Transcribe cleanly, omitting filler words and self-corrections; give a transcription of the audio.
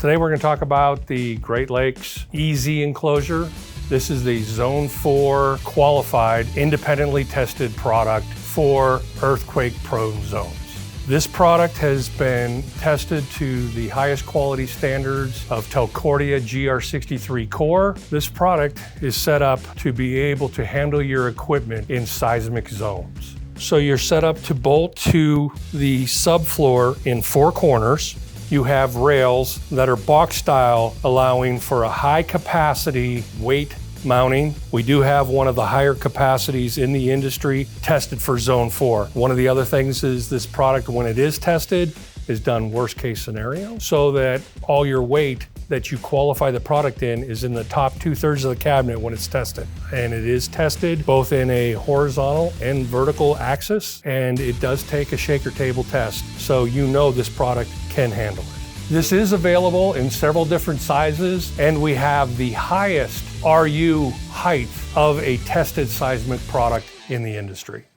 Today we're going to talk about the Great Lakes EZ enclosure. This is the Zone 4 qualified, independently tested product for earthquake-prone zones. This product has been tested to the highest quality standards of Telcordia GR63 core. This product is set up to be able to handle your equipment in seismic zones. So you're set up to bolt to the subfloor in 4 corners. You have rails that are box style, allowing for a high capacity weight mounting. We do have one of the higher capacities in the industry tested for Zone 4. One of the other things is this product, when it is tested, is done worst case scenario, so that all your weight that you qualify the product in is in the top 2/3 of the cabinet when it's tested. And it is tested both in a horizontal and vertical axis, and it does take a shaker table test, so you know this product can handle it. This is available in several different sizes, and we have the highest RU height of a tested seismic product in the industry.